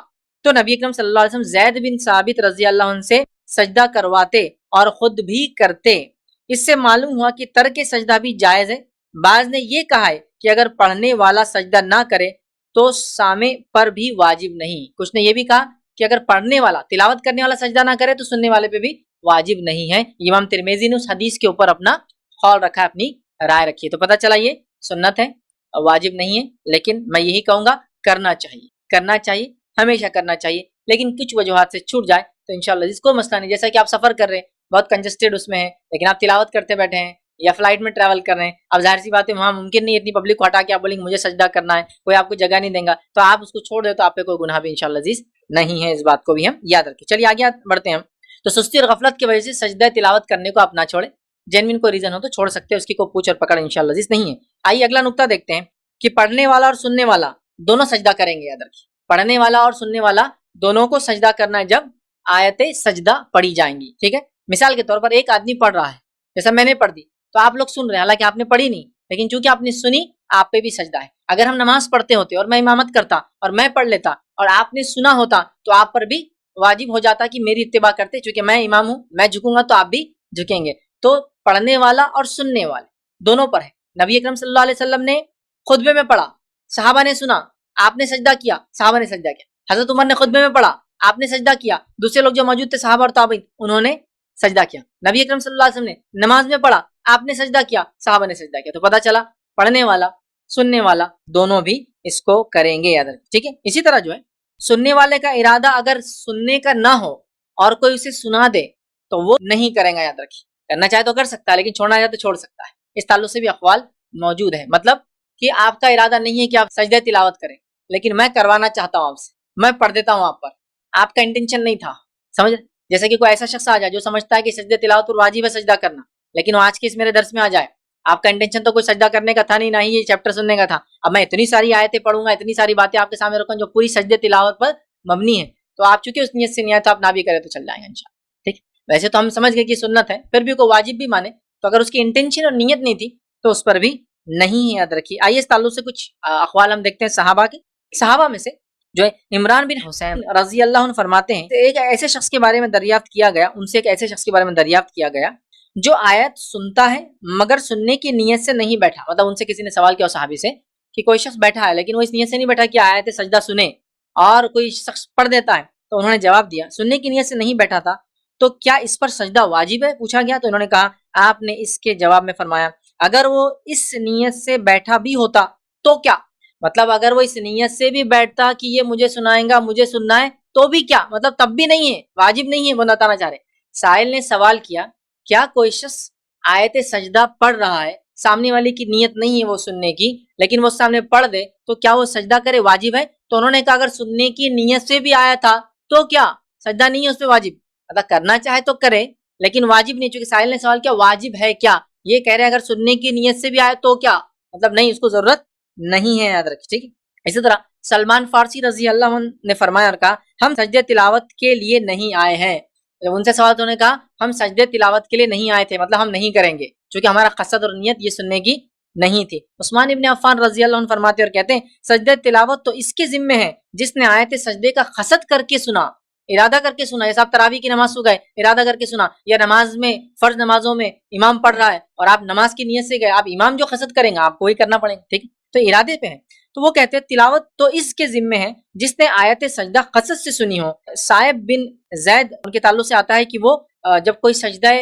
تو نبی اکرم صلی اللہ علیہ وسلم زید بن ثابت رضی اللہ عنہ سے سجدہ کرواتے اور خود بھی کرتے۔ اس سے معلوم ہوا کہ ترک سجدہ بھی جائز ہے۔ بعض نے یہ کہا ہے کہ اگر پڑھنے والا سجدہ نہ کرے تو سامع پر بھی واجب نہیں۔ کچھ نے یہ بھی کہا کہ اگر پڑھنے والا، تلاوت کرنے والا سجدہ نہ کرے تو سننے والے پہ بھی واجب نہیں ہے۔ امام ترمذی نے اس حدیث کے اوپر اپنا قول رکھا ہے، اپنی رائے رکھی ہے۔ تو پتہ چلا یہ سنت ہے، واجب نہیں ہے، لیکن میں یہی کہوں گا کرنا چاہیے، ہمیشہ کرنا چاہیے، لیکن کچھ وجوہات سے چھوٹ جائے تو انشاءاللہ اس کو مسئلہ نہیں۔ جیسا کہ آپ سفر کر رہے ہیں، بہت کنجسٹڈ اس میں ہے، لیکن آپ تلاوت کرتے بیٹھے ہیں، یا فلائٹ میں ٹریول کر رہے ہیں، اب ظاہر سی بات ہے وہاں ممکن نہیں اتنی پبلک کو ہٹا کے آپ بولیں گے مجھے سجدہ کرنا ہے، کوئی آپ کو جگہ نہیں دے گا، تو آپ اس کو چھوڑ دے تو آپ پہ کوئی گناہ بھی انشاءاللہ عزیز نہیں ہے، اس بات کو بھی ہم یاد رکھیں۔ چلیے آگے بڑھتے ہیں ہم۔ تو سستی اور غفلت کی وجہ سے سجدہ تلاوت کرنے کو آپ نہ چھوڑیں، جینوین کوئی ریزن ہو تو چھوڑ سکتے ہیں، اس کی کوئی پوچھ اور پکڑ انشاءاللہ عزیز نہیں ہے۔ آئیے اگلا نقطہ دیکھتے ہیں کہ پڑھنے والا اور سننے والا دونوں سجدہ کریں گے، یاد رکھیے، پڑھنے والا اور سننے والا دونوں کو سجدہ کرنا ہے جب آیت سجدہ پڑھی جائیں گی، ٹھیک ہے۔ مثال کے طور پر ایک آدمی پڑھ رہا ہے، جیسا میں نے پڑھ دی تو آپ لوگ سن رہے ہیں، حالانکہ آپ نے پڑھی نہیں، لیکن چونکہ آپ نے سنی آپ پہ بھی سجدہ ہے۔ اگر ہم نماز پڑھتے ہوتے اور میں امامت کرتا اور میں پڑھ لیتا اور آپ نے سنا ہوتا تو آپ پر بھی واجب ہو جاتا کہ میری اتباع کرتے، چونکہ میں امام ہوں، میں جھکوں گا تو آپ بھی جھکیں گے۔ تو پڑھنے والا اور سننے والے دونوں پر ہے۔ نبی اکرم صلی اللہ علیہ وسلم نے خطبے میں پڑھا، صحابہ نے سنا، آپ نے سجدہ کیا، صحابہ نے سجدہ کیا۔ حضرت عمر نے خطبے میں پڑھا، آپ نے سجدہ کیا، دوسرے لوگ جو موجود تھے صحابہ اور تابعین انہوں نے سجدہ کیا۔ نبی اکرم صلی اللہ علیہ وسلم نے نماز میں پڑھا، آپ نے سجدہ کیا، صحابہ نے سجدہ کیا۔ تو پتہ چلا پڑھنے والا سننے والا دونوں بھی اس کو کریں گے، یاد رکھیں، ٹھیک ہے۔ اسی طرح جو ہے سننے والے کا ارادہ اگر سننے کا نہ ہو اور کوئی اسے سنا دے تو وہ نہیں کرے گا، یاد رکھیے، کرنا چاہے تو کر سکتا ہے، لیکن چھوڑنا چاہے تو چھوڑ سکتا ہے۔ اس تعلق سے بھی اقوال موجود ہے، مطلب کہ آپ کا ارادہ نہیں ہے کہ آپ سجدہ تلاوت کریں، لیکن میں کروانا چاہتا ہوں آپ سے، میں پڑھ دیتا ہوں آپ پر، آپ کا انٹینشن نہیں تھا، سمجھ؟ جیسے کہ کوئی ایسا شخص آ جائے جو سمجھتا ہے کہ سجدہ تلاوت پر واجب ہے سجدہ کرنا، لیکن وہ آج کے اس میرے درس میں آ جائے، آپ کا انٹینشن تو کوئی سجدہ کرنے کا تھا نہیں، نہ ہی یہ چیپٹر سننے کا تھا، اب میں اتنی ساری آیتیں پڑھوں گا، اتنی ساری باتیں آپ کے سامنے رکھوں جو پوری سجدہ تلاوت پر مبنی ہے، تو آپ چونکہ اس نیت سے نہیں آئے تو آپ نہ بھی کرے تو چل جائیں گے انشاءاللہ، ٹھیک۔ ویسے تو ہم سمجھ گئے کہ سنت ہے، پھر بھی کوئی واجب بھی مانے تو اگر اس کی انٹینشن اور نیت نہیں تھی تو اس پر بھی نہیں ہے، یاد رکھیے۔ آئیے اس تعلق سے کچھ اقوال ہم دیکھتے ہیں صحابہ کے۔ صحابہ میں سے جو ہے عمران بن حسین رضی اللہ عنہ فرماتے ہیں ایک ایسے شخص کے بارے میں دریافت کیا گیا، ان سے ایک ایسے شخص کے بارے میں دریافت کیا گیا جو آیت سنتا ہے مگر سننے کی نیت سے نہیں بیٹھا، مطلب ان سے کسی نے سوال کیا صحابی سے کہ کوئی شخص بیٹھا ہے لیکن وہ اس نیت سے نہیں بیٹھا کہ آیت سجدہ سنے، اور کوئی شخص پڑھ دیتا ہے، تو انہوں نے جواب دیا سننے کی نیت سے نہیں بیٹھا تھا تو کیا اس پر سجدہ واجب ہے؟ پوچھا گیا تو انہوں نے کہا، آپ نے اس کے جواب میں فرمایا اگر وہ اس نیت سے بیٹھا بھی ہوتا تو کیا، مطلب اگر وہ اس نیت سے بھی بیٹھتا کہ یہ مجھے سنائیں گا، مجھے سننا ہے، تو بھی کیا، مطلب تب بھی نہیں ہے، واجب نہیں ہے، وہ بتانا چاہ رہے۔ سائل نے سوال کیا کیا کوئی شخص آیت سجدہ پڑھ رہا ہے، سامنے والے کی نیت نہیں ہے وہ سننے کی، لیکن وہ سامنے پڑھ دے تو کیا وہ سجدہ کرے، واجب ہے؟ تو انہوں نے کہا اگر سننے کی نیت سے بھی آیا تھا تو کیا، سجدہ نہیں ہے اس پہ واجب، مطلب کرنا چاہے تو کرے لیکن واجب نہیں، چونکہ سائل نے سوال کیا واجب ہے کیا، یہ کہہ رہے ہیں اگر سننے کی نیت سے بھی آئے تو کیا، مطلب نہیں، اس کو ضرورت نہیں ہے، یاد رکھیں، ٹھیک ہے۔ اسی طرح سلمان فارسی رضی اللہ عنہ نے فرمایا اور کہا ہم سجدہ تلاوت کے لیے نہیں آئے ہیں جب ان سے سوال تو انہوں نے کہا ہم سجدے تلاوت کے لیے نہیں آئے تھے، مطلب ہم نہیں کریں گے، چونکہ ہمارا قصد اور نیت یہ سننے کی نہیں تھی۔ عثمان ابن عفان رضی اللہ عنہ فرماتے اور کہتے ہیں سجدے تلاوت تو اس کے ذمے ہے جس نے آیت سجدے کا قصد کر کے سنا، ارادہ کر کے سنا، جیسے آپ تراویح کی نماز سو گئے، ارادہ کر کے سنا، یا نماز میں فرض نمازوں میں امام پڑھ رہا ہے اور آپ نماز کی نیت سے گئے، آپ امام جو قصد کریں گا آپ کو وہی کرنا پڑے گا، ٹھیک، تو ارادے پہ ہے۔ تو وہ کہتے ہیں تلاوت تو اس کے ذمے ہے جس نے آیت سجدہ قصد سے سنی ہو۔ صائب بن زید ان کے تعلق سے آتا ہے کہ وہ جب کوئی سجدہ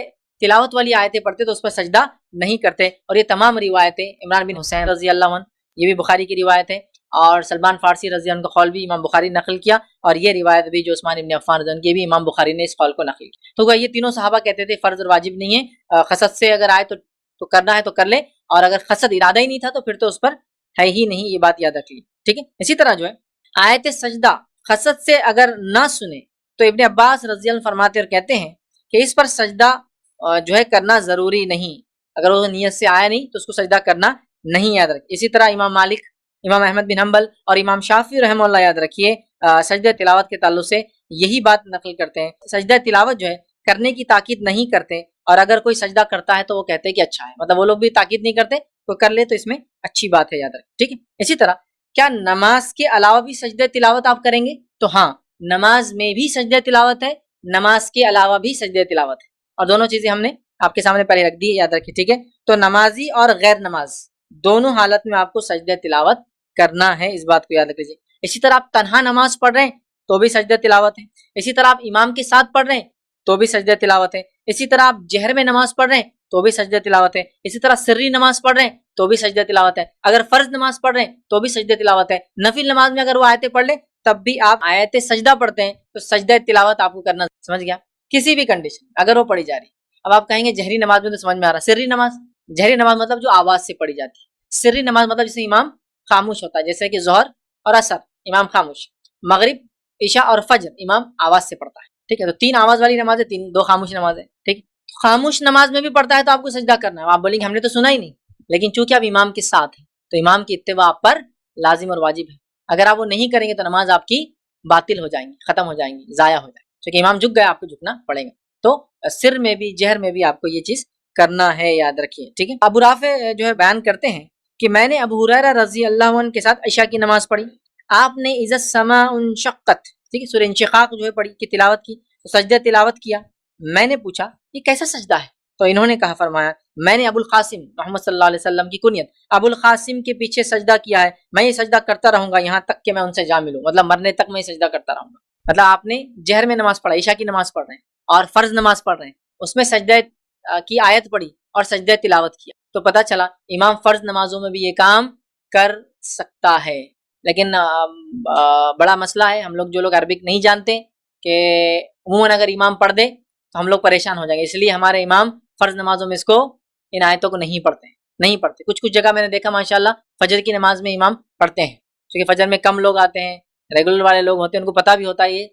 تلاوت والی آیتیں پڑھتے تو اس پر سجدہ نہیں کرتے، اور یہ تمام روایتیں عمران بن حسین رضی اللہ عنہ، یہ بھی بخاری کی روایت ہے، اور سلمان فارسی رضی اللہ عنہ کا قول بھی امام بخاری نقل کیا، اور یہ روایت بھی جو عثمان ابن عفان رضی اللہ عنہ کی بھی امام بخاری نے اس قول کو نقل کیا۔ تو یہ تینوں صحابہ کہتے تھے فرض اور واجب نہیں ہے، قصد سے اگر آئے تو کرنا ہے تو کر لے، اور اگر قصد ارادہ ہی نہیں تھا تو پھر تو اس پر ہے ہی نہیں، یہ بات یاد رکھ لی، ٹھیک ہے۔ اسی طرح جو ہے آیت سجدہ قصد سے اگر نہ سنے تو ابن عباس رضی اللہ عنہ فرماتے اور کہتے ہیں کہ اس پر سجدہ جو ہے کرنا ضروری نہیں، اگر وہ نیت سے آیا نہیں تو اس کو سجدہ کرنا نہیں، یاد رکھیں۔ اسی طرح امام مالک، امام احمد بن حنبل اور امام شافعی رحمہ اللہ یاد رکھیے سجدہ تلاوت کے تعلق سے یہی بات نقل کرتے ہیں، سجدہ تلاوت جو ہے کرنے کی تاکید نہیں کرتے، اور اگر کوئی سجدہ کرتا ہے تو وہ کہتے ہیں کہ اچھا ہے، مطلب وہ لوگ بھی تاکید نہیں کرتے، تو کر لے تو اس میں اچھی بات ہے، یاد رکھیں، ٹھیک ہے۔ اسی طرح کیا نماز کے علاوہ بھی سجدہ تلاوت آپ کریں گے؟ تو ہاں، نماز میں بھی سجدہ تلاوت ہے، نماز کے علاوہ بھی سجدہ تلاوت ہے، اور دونوں چیزیں ہم نے آپ کے سامنے پہلے رکھ دی، یاد رکھیے، ٹھیک ہے۔ تو نمازی اور غیر نماز دونوں حالت میں آپ کو سجدہ تلاوت کرنا ہے، اس بات کو یاد رکھ لیجیے۔ اسی طرح آپ تنہا نماز پڑھ رہے ہیں تو بھی سجدہ تلاوت ہے، اسی طرح آپ امام کے ساتھ پڑھ رہے ہیں تو بھی سجدہ تلاوت ہے، اسی طرح آپ جہر میں نماز پڑھ رہے ہیں تو بھی سجدہ تلاوت ہے، اسی طرح سری نماز پڑھ رہے ہیں تو بھی سجدہ تلاوت ہے، اگر فرض نماز پڑھ رہے ہیں تو بھی سجدہ تلاوت ہے، نفل نماز میں اگر وہ آیتیں پڑھ لیں تب بھی آپ آیت سجدہ پڑھتے ہیں تو سجدہ تلاوت آپ کو کرنا، سمجھ گیا، کسی بھی کنڈیشن اگر وہ پڑھی جا رہی۔ اب آپ کہیں گے جہری نماز میں تو سمجھ میں آ رہا، سری نماز، جہری نماز مطلب جو آواز سے پڑھی جاتی ہے، سری نماز مطلب جسے امام خاموش ہوتا ہے، جیسے کہ ظہر اور عصر امام خاموش، مغرب عشاء اور فجر امام آواز سے پڑھتا ہے، ٹھیک ہے۔ تو تین آواز والی نماز ہے، دو خاموش نماز ہے، ٹھیک۔ خاموش نماز میں بھی پڑھتا ہے تو آپ کو سجدہ کرنا ہے، آپ بولیں گے ہم نے تو سنا ہی نہیں، لیکن چونکہ آپ امام کے ساتھ ہیں تو امام کی اتباع آپ پر لازم اور واجب ہے، اگر آپ وہ نہیں کریں گے تو نماز آپ کی باطل ہو جائیں گی، ختم ہو جائیں گی، ضائع ہو جائیں گی، کیونکہ امام جھک گیا آپ کو جھکنا پڑے گا۔ تو سر میں بھی جہر میں بھی آپ کو یہ چیز کرنا ہے، یاد رکھیے، ٹھیک ہے۔ ابو رافع جو ہے بیان کرتے ہیں کہ میں نے ابو ہریرہ رضی اللہ عنہ کے ساتھ عشاء کی نماز پڑھی، آپ نے اذا السماء انشقت، ٹھیک ہے، سورہ انشقاق جو ہے پڑھی کی تلاوت کی، تو سجدہ تلاوت کیا، میں نے پوچھا یہ کیسا سجدہ ہے، تو انہوں نے کہا، فرمایا میں نے ابو القاسم محمد صلی اللہ علیہ وسلم کی کنیت ابو القاسم کے پیچھے سجدہ کیا ہے، میں یہ سجدہ کرتا رہوں گا یہاں تک کہ میں ان سے جا ملوں، مطلب مرنے تک میں یہ سجدہ کرتا رہوں گا، مطلب آپ نے جہر میں نماز پڑھا، عشاء کی نماز پڑھ رہے ہیں اور فرض نماز پڑھ رہے ہیں، اس میں سجدہ کی آیت پڑھی اور سجدہ تلاوت کیا، تو پتہ چلا امام فرض نمازوں میں بھی یہ کام کر سکتا ہے، لیکن بڑا مسئلہ ہے، ہم لوگ جو لوگ عربک نہیں جانتے کہ عموماً اگر امام پڑھ دے تو ہم لوگ پریشان ہو جائیں گے، اس لیے ہمارے امام فرض نمازوں میں اس کو ان آیتوں کو نہیں پڑھتے، کچھ جگہ میں نے دیکھا ماشاءاللہ فجر کی نماز میں امام پڑھتے ہیں، کیونکہ فجر میں کم لوگ آتے ہیں، ریگولر والے لوگ ہوتے ہیں، ان کو پتہ بھی ہوتا ہے یہ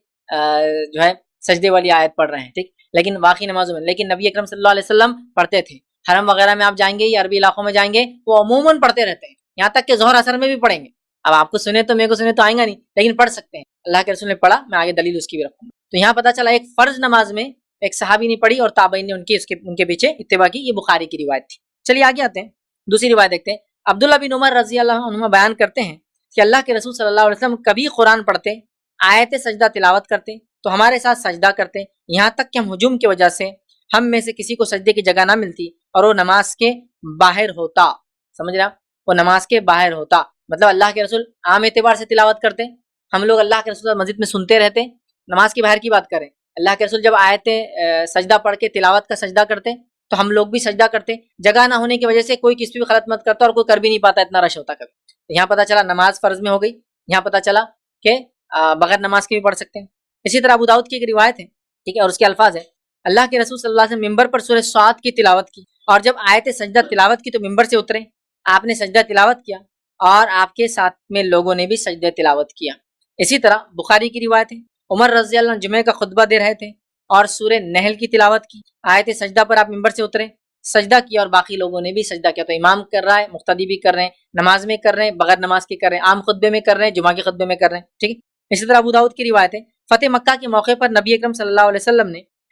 جو ہے سجدے والی آیت پڑھ رہے ہیں، ٹھیک، لیکن باقی نمازوں میں، لیکن نبی اکرم صلی اللہ علیہ وسلم پڑھتے تھے، حرم وغیرہ میں آپ جائیں گے یا عربی علاقوں میں جائیں گے وہ عموماً پڑھتے رہتے ہیں، یہاں تک کہ ظہر اثر میں بھی پڑھیں گے، اب آپ کو سنے تو میرے کو سنے تو آئیں گا نہیں، لیکن پڑھ سکتے ہیں، اللہ کے رسول نے پڑھا، میں آگے دلیل اس کی بھی رکھوں گا۔ تو یہاں پتہ چلا ایک فرض نماز میں ایک صحابی نے پڑھی اور تابعین نے ان کے پیچھے اتباع کی، یہ بخاری کی روایت تھی۔ چلیے آگے آتے ہیں، دوسری روایت دیکھتے ہیں۔ عبداللہ بن عمر رضی اللہ عنہ بیان کرتے ہیں کہ اللہ کے رسول صلی اللہ علیہ وسلم کبھی قرآن پڑھتے، آیت سجدہ تلاوت کرتے تو ہمارے ساتھ سجدہ کرتے، یہاں تک کہ ہم ہجوم کی وجہ سے ہم میں سے کسی کو سجدے کی جگہ نہ ملتی اور وہ نماز کے باہر ہوتا، سمجھ رہا، وہ نماز کے باہر ہوتا، مطلب اللہ کے رسول عام اعتبار سے تلاوت کرتے، ہم لوگ اللہ کے رسول مسجد میں سنتے رہتے، نماز کے باہر کی بات کریں، اللہ کے رسول جب آیتیں سجدہ پڑھ کے تلاوت کا سجدہ کرتے تو ہم لوگ بھی سجدہ کرتے، جگہ نہ ہونے کی وجہ سے کوئی کسی بھی غلط مت کرتا اور کوئی کر بھی نہیں پاتا، اتنا رش ہوتا کبھی، یہاں پتہ چلا نماز فرض میں ہو گئی، یہاں پتہ چلا کہ بغیر نماز کے بھی پڑھ سکتے ہیں۔ اسی طرح ابو داؤد کی ایک روایت ہے، ٹھیک ہے، اور اس کے الفاظ ہے، اللہ کے رسول صلی اللہ علیہ وسلم ممبر پر سورہ صاد کی تلاوت کی، اور جب آیت سجدہ تلاوت کی تو ممبر سے اترے، آپ نے سجدہ تلاوت کیا اور آپ کے ساتھ میں لوگوں نے بھی سجدہ تلاوت کیا۔ اسی طرح بخاری کی روایت ہے، عمر رضی اللہ عنہ جمعہ کا خطبہ دے رہے تھے اور سورہ نحل کی تلاوت کی، آیت سجدہ پر آپ ممبر سے اترے، سجدہ کیا اور باقی لوگوں نے بھی سجدہ کیا، تو امام کر رہا ہے، مقتدی بھی کر رہے ہیں، نماز میں کر رہے ہیں، بغیر نماز کے کر رہے ہیں، عام خطبے میں کر رہے ہیں، جمعہ کے خطبے میں کر رہے ہیں، ٹھیک ہے۔ اسی طرح ابو داؤد کی روایت ہے، فتح مکہ کے موقع پر نبی اکرم صلی اللہ علیہ وسلم نے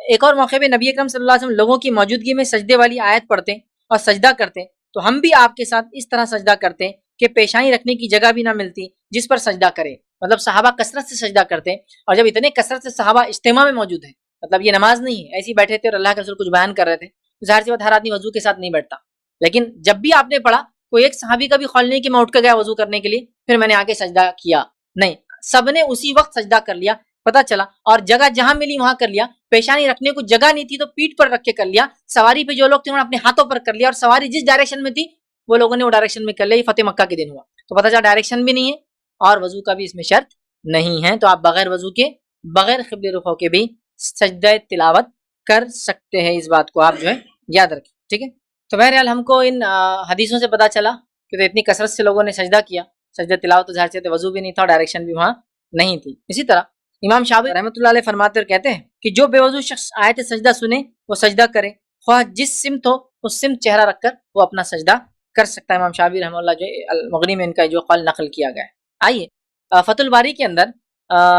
ایک اور موقع پہ نبی اکرم صلی اللہ علیہ وسلم لوگوں کی موجودگی میں سجدے والی آیت پڑھتے اور سجدہ کرتے، تو ہم بھی آپ کے ساتھ اس طرح سجدہ کرتے کہ پیشانی رکھنے کی جگہ بھی نہ ملتی جس پر سجدہ کرے. مطلب صحابہ کثرت سے سجدہ کرتے، اور جب اتنے کثرت سے صحابہ اجتماع میں موجود ہیں، مطلب یہ نماز نہیں ہے ایسے ہی بیٹھے تھے اور اللہ کے رسول کچھ بیان کر رہے تھے، ظاہر سی بات ہر آدمی وضو کے ساتھ نہیں بیٹھتا، لیکن جب بھی آپ نے پڑھا کوئی ایک صحابی کا بھی خول نہیں کہ میں اٹھ کے گیا وضو کرنے کے لیے پھر میں نے آ کے سجدہ کیا، نہیں، سب نے اسی وقت سجدہ کر لیا. پتہ چلا اور جگہ جہاں ملی وہاں کر لیا، پیشانی رکھنے کو جگہ نہیں تھی تو پیٹھ پر رکھ کے کر لیا، سواری پہ جو لوگ تھے انہوں نے اپنے ہاتھوں پر کر لیا، اور سواری جس ڈائریکشن میں تھی وہ لوگوں نے وہ ڈائریکشن میں کر لیا. یہ فتح مکہ کے دن ہوا تو پتہ چلا ڈائریکشن بھی نہیں ہے اور وضو کا بھی اس میں شرط نہیں ہے، تو آپ بغیر وضو کے بغیر قبلہ رخ ہو کے بھی سجدہ تلاوت کر سکتے ہیں. اس بات کو آپ جو ہے یاد رکھیں، ٹھیک ہے. تو بہرحال ہم کو ان حدیثوں سے پتہ چلا کہ اتنی کثرت سے لوگوں نے سجدہ کیا، سجدہ تلاوت تو ظاہر سے وضو بھی نہیں تھا اور ڈائریکشن بھی وہاں نہیں تھی. اسی طرح امام شافعی رحمۃ اللہ علیہ فرماتے اور کہتے ہیں کہ جو بے وضو شخص آیت سجدہ سنے وہ سجدہ کرے، خواہ جس سمت ہو اس سمت چہرہ رکھ کر وہ اپنا سجدہ کر سکتا ہے. امام شافعی رحمۃ اللہ جو المغنی میں ان کا جو قول نقل کیا گیا ہے. آئیے فتح الباری کے اندر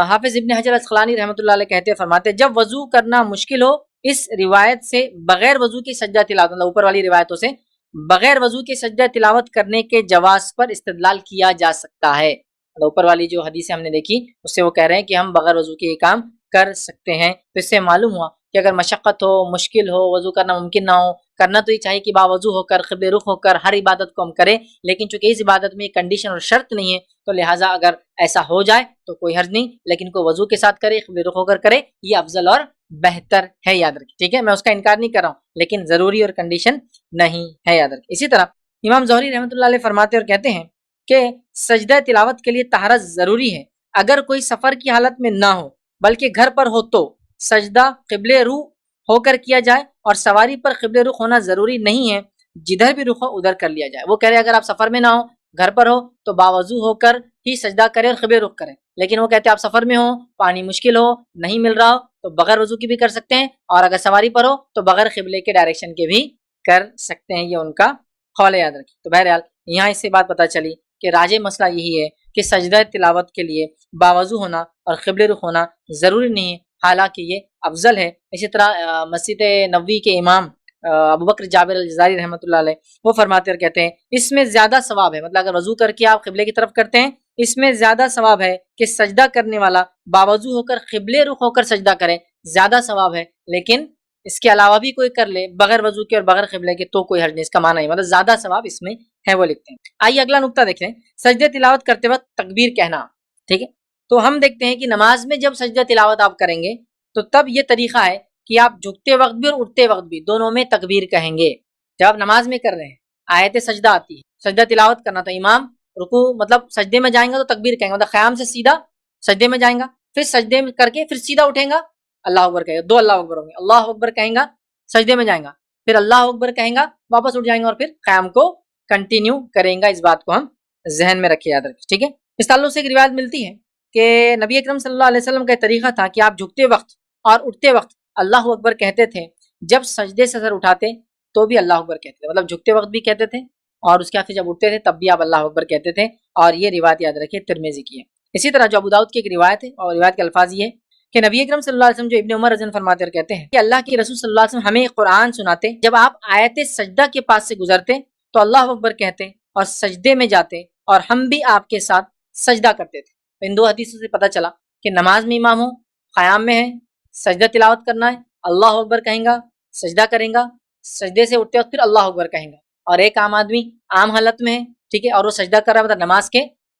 حافظ ابن حجر العسقلانی رحمۃ اللہ علیہ کہتے فرماتے جب وضو کرنا مشکل ہو اس روایت سے بغیر وضو کی سجدہ تلاوت، مطلب اوپر والی روایتوں سے بغیر وضو کے سجدہ تلاوت کرنے کے جواز پر استدلال کیا جا سکتا ہے. اوپر والی جو حدیث ہم نے دیکھی اس سے وہ کہہ رہے ہیں کہ ہم بغیر وضو کے یہ کام کر سکتے ہیں. تو اس سے معلوم ہوا کہ اگر مشقت ہو، مشکل ہو، وضو کرنا ممکن نہ ہو، کرنا تو یہ چاہیے کہ باوضو ہو کر قبلہ رخ ہو کر ہر عبادت کو ہم کریں، لیکن چونکہ اس عبادت میں کنڈیشن اور شرط نہیں ہے تو لہٰذا اگر ایسا ہو جائے تو کوئی حرج نہیں، لیکن کوئی وضو کے ساتھ کرے، قبلہ رخ ہو کر کرے، یہ افضل اور بہتر ہے. یاد رکھیں، ٹھیک ہے، میں اس کا انکار نہیں کر رہا ہوں لیکن ضروری اور کنڈیشن نہیں ہے، یاد رکھیں. اسی طرح امام زہری رحمۃ اللہ علیہ فرماتے اور کہتے ہیں کہ سجدہ تلاوت کے لیے طہارت ضروری ہے. اگر کوئی سفر کی حالت میں نہ ہو بلکہ گھر پر ہو تو سجدہ قبلہ رخ ہو کر کیا جائے، اور سواری پر قبلہ رخ ہونا ضروری نہیں ہے، جدھر بھی رخ ہو ادھر کر لیا جائے. وہ کہہ رہے اگر آپ سفر میں نہ ہو، گھر پر ہو تو باوضو ہو کر ہی سجدہ کریں اور قبلہ رخ کریں، لیکن وہ کہتے ہیں آپ سفر میں ہو، پانی مشکل ہو، نہیں مل رہا ہو تو بغیر وضو کی بھی کر سکتے ہیں، اور اگر سواری پر ہو تو بغیر قبلے کے ڈائریکشن کے بھی کر سکتے ہیں. یہ ان کا قول ہے، یاد رکھیں. تو بہرحال یہاں اس سے بات پتہ چلی کہ راجح مسئلہ یہی ہے کہ سجدہ تلاوت کے لیے باوضو ہونا اور قبلہ رخ ہونا ضروری نہیں ہے، حالانکہ یہ افضل ہے. اسی طرح مسجد نبوی کے امام ابوبکر جابر الجزائری رحمۃ اللہ علیہ وہ فرماتے اور کہتے ہیں اس میں زیادہ ثواب ہے، مطلب اگر وضو کر کے آپ قبلے کی طرف کرتے ہیں اس میں زیادہ ثواب ہے کہ سجدہ کرنے والا باوضو ہو کر قبلہ رخ ہو کر سجدہ کرے، زیادہ ثواب ہے. لیکن اس کے علاوہ بھی کوئی کر لے بغیر وضو کے اور بغیر قبلے کے تو کوئی حرج نہیں، اس کا معنی ہے مطلب زیادہ ثواب اس میں ہے، وہ لکھتے ہیں. آئیے اگلا نقطہ دیکھیں، سجدہ تلاوت کرتے وقت تکبیر کہنا. ٹھیک ہے، تو ہم دیکھتے ہیں کہ نماز میں جب سجدہ تلاوت آپ کریں گے تو تب یہ طریقہ ہے کہ آپ جھکتے وقت بھی اور اٹھتے وقت بھی دونوں میں تکبیر کہیں گے. جب آپ نماز میں کر رہے ہیں، آیت سجدہ آتی ہے، سجدہ تلاوت کرنا، تو امام رکوع مطلب سجدے میں جائیں گا تو تکبیر کہیں گا، مطلب قیام سے سیدھا سجدے میں جائیں گا، پھر سجدے میں کر کے پھر سیدھا اٹھیں گا، اللہ اکبر کہے گا، دو اللہ اکبر ہوں گے، اللہ اکبر کہیں گا، سجدے میں جائیں گا، پھر اللہ اکبر کہیں گا، واپس اٹھ جائیں گا اور پھر قیام کو کنٹینیو کریں گا. اس بات کو ہم ذہن میں رکھے، یاد رکھیں. ٹھیک ہے، اس تعلق سے ایک روایت ملتی ہے کہ نبی اکرم صلی اللہ علیہ وسلم کا طریقہ تھا کہ آپ جھکتے وقت اور اٹھتے وقت اللہ اکبر کہتے تھے، جب سجدے سے سر اٹھاتے تو بھی اللہ اکبر کہتے تھے، مطلب جھکتے وقت بھی کہتے تھے اور اس کے بعد جب اٹھتے تھے تب بھی آپ اللہ اکبر کہتے تھے. اور یہ روایت یاد رکھیے ترمذی کی ہے. اسی طرح جو ابو داؤد کی ایک روایت ہے اور روایت کے الفاظ یہ ہے کہ نبی اکرم صلی اللہ علیہ وسلم جو ابن عمر رضی اللہ عنہ فرماتے اور کہتے ہیں کہ اللہ کے رسول صلی اللہ علیہ وسلم ہمیں قرآن سناتے، جب آپ آیت سجدہ کے پاس سے گزرتے تو اللہ اکبر کہتے اور سجدے میں جاتے اور ہم بھی آپ کے ساتھ سجدہ کرتے تھے. ان دو حدیثوں سے پتہ چلا کہ نماز میں امام ہو، قیام میں ہے، سجدہ تلاوت کرنا ہے، اللہ اکبر کہیں گا، سجدہ کریں گا، سجدے سے اٹھتے وقت پھر اللہ اکبر کہیں گا. اور ایک عام آدمی عام حالت میں ہے، ٹھیک ہے، اور وہ سجدہ کر رہا ہے،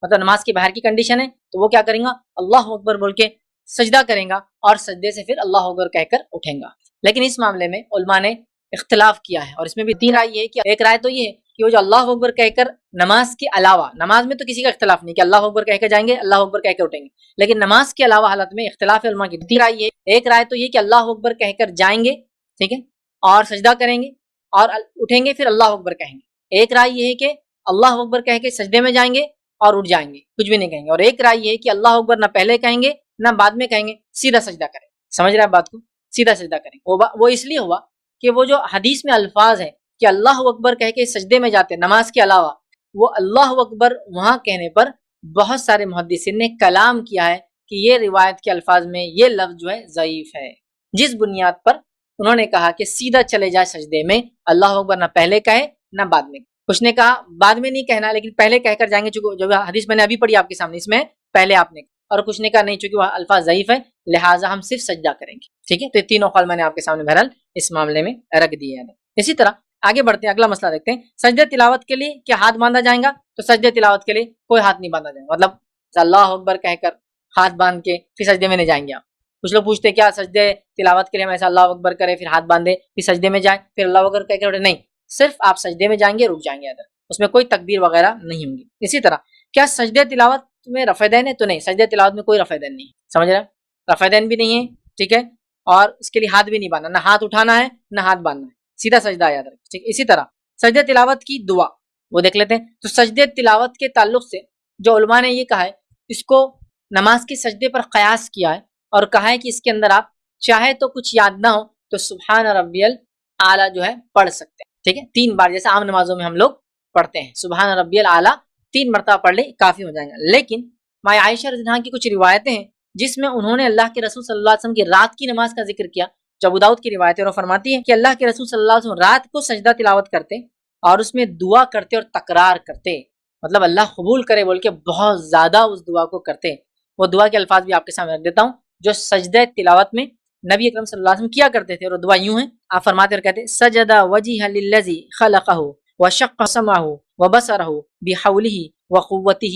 مطلب نماز کے باہر کی کنڈیشن ہے، تو وہ کیا کریں گا، اللہ اکبر بول کے سجدہ کریں گا اور سجدے سے پھر اللہ اکبر کہہ کر اٹھیں گا. لیکن اس معاملے میں علماء نے اختلاف کیا ہے اور اس میں بھی تین رائے یہ ہے کہ ایک رائے تو یہ ہے کہ وہ جو اللہ اکبر کہہ کر نماز کے علاوہ، نماز میں تو کسی کا اختلاف نہیں کہ اللہ اکبر کہہ کے جائیں گے، اللہ اکبر کہہ کے اٹھیں گے، لیکن نماز کے علاوہ حالت میں اختلاف علماء کی. تین رائے یہ، ایک رائے تو یہ کہ اللہ اکبر کہہ کر جائیں گے، ٹھیک ہے، اور سجدہ کریں گے اور اٹھیں گے پھر اللہ اکبر کہیں گے. ایک رائے یہ ہے کہ اللہ اکبر کہہ کے سجدے میں جائیں گے اور اٹھ جائیں گے، کچھ بھی نہیں کہیں گے. اور ایک رائے یہ ہے کہ اللہ اکبر نہ پہلے کہیں گے نہ بعد میں کہیں گے، سیدھا سجدہ کریں. سمجھ رہے ہیں بات کو، سیدھا سجدہ کریں. وہ اس لیے ہوا کہ وہ جو حدیث میں الفاظ ہیں کہ اللہ اکبر کہہ کے سجدے میں جاتے نماز کے علاوہ، وہ اللہ اکبر وہاں کہنے پر بہت سارے محدثین نے کلام کیا ہے کہ یہ روایت کے الفاظ میں یہ لفظ جو ہے ضعیف ہے. جس بنیاد پر انہوں نے کہا کہ سیدھا چلے جائے سجدے میں، اللہ اکبر نہ پہلے کہے نہ بعد میں. کچھ نے کہا بعد میں نہیں کہنا لیکن پہلے کہہ کر جائیں گے، چونکہ جو حدیث میں نے ابھی پڑھی آپ کے سامنے اس میں پہلے آپ نے، اور کچھ نے کہا نہیں چونکہ وہ الفاظ ضعیف ہے لہٰذا ہم صرف سجدہ کریں گے. ٹھیک ہے، تو یہ تینوں قول میں نے آپ کے سامنے بہرحال اس معاملے میں رکھ دیے ہیں. اسی طرح آگے بڑھتے ہیں، اگلا مسئلہ دیکھتے ہیں. سجدہ تلاوت کے لیے کیا ہاتھ باندھا جائے گا؟ تو سجدہ تلاوت کے لیے کوئی ہاتھ نہیں باندھا جائے گا، مطلب اللہ اکبر کہہ کر ہاتھ باندھ کے پھر سجدے میں نہیں جائیں گے آپ. کچھ لوگ پوچھتے ہیں کیا سجدے تلاوت کے لیے ہم ایسا اللہ اکبر کرے پھر ہاتھ باندھے پھر سجدے میں جائیں پھر اللہ اکبر کہہ کے؟ نہیں، صرف آپ سجدے میں جائیں گے، رک جائیں گے ادھر، اس میں کوئی تکبیر وغیرہ نہیں ہوں گی. اسی طرح کیا سجدہ تلاوت میں رفع دین ہے؟ تو نہیں، سجدہ تلاوت میں کوئی رفع دین نہیں ہے، سمجھ رہے ہیں؟ رفع دین بھی نہیں ہے، ٹھیک ہے، اور اس کے لیے ہاتھ بھی نہیں باندھنا، نہ ہاتھ اٹھانا ہے نہ ہاتھ باندھنا ہے، سیدھا سجدہ یاد رکھیں. ٹھیک، اسی طرح سجدہ تلاوت کی دعا وہ دیکھ لیتے ہیں. تو سجدہ تلاوت کے تعلق سے جو علماء نے یہ کہا ہے، اس کو نماز کے سجدے پر قیاس کیا ہے اور کہا ہے کہ اس کے اندر آپ چاہے تو کچھ یاد نہ ہو تو سبحان ربی الاعلیٰ جو ہے پڑھ سکتے ہیں. ٹھیک ہے، 3 بار جیسے عام نمازوں میں ہم لوگ پڑھتے ہیں سبحان ربی الاعلیٰ 3 مرتبہ پڑھ لیں کافی ہو جائیں گا. لیکن ماں عائشہ رضی اللہ عنہا کی کچھ روایتیں ہیں جس میں انہوں نے اللہ کے رسول صلی اللہ علیہ وسلم کی رات کی نماز کا ذکر کیا. جو ابو داؤد کی روایت ہے اور فرماتی ہے کہ اللہ کے رسول صلی اللہ علیہ وسلم رات کو سجدہ تلاوت کرتے اور اس میں دعا کرتے اور تکرار کرتے، مطلب اللہ قبول کرے بول کے بہت زیادہ اس دعا کو کرتے. وہ دعا کے الفاظ بھی آپ کے سامنے رکھ دیتا ہوں جو سجدہ تلاوت میں نبی اکرم صلی اللہ علیہ وسلم کیا کرتے تھے، اور دعا یوں ہے، آپ فرماتے اور کہتے سجدہ وجہ للذی خلقہ وشق سمعہ وبصرہ بحولہ وقوتہ.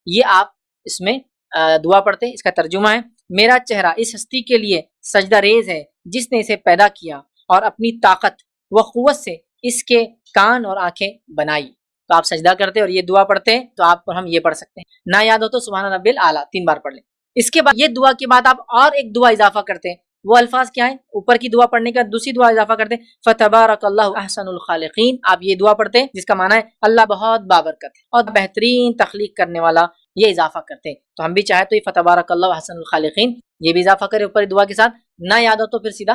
یہ آپ اس میں دعا پڑھتے ہیں. اس کا ترجمہ ہے میرا چہرہ اس ہستی کے لیے سجدہ ریز ہے جس نے اسے پیدا کیا اور اپنی طاقت و قوت سے اس کے کان اور آنکھیں بنائی. تو آپ سجدہ کرتے اور یہ دعا پڑھتے ہیں. تو آپ اور ہم یہ پڑھ سکتے ہیں. نہ یاد ہو تو سبحان ربی الاعلیٰ 3 بار پڑھ لیں. اس کے بعد یہ دعا کے بعد آپ اور ایک دعا اضافہ کرتے ہیں. وہ الفاظ کیا ہے؟ اوپر کی دعا پڑھنے کا دوسری دعا اضافہ کرتے ہیں فتبارک اللہ احسن الخالقین. آپ یہ دعا پڑھتے ہیں جس کا معنی ہے اللہ بہت بابرکت ہے اور بہترین تخلیق کرنے والا. یہ اضافہ کرتے ہیں. تو ہم بھی چاہے تو یہ فتبارک اللہ احسن الخالقین یہ بھی اضافہ کریں اوپر دعا کے ساتھ. نہ یاد ہو تو پھر سیدھا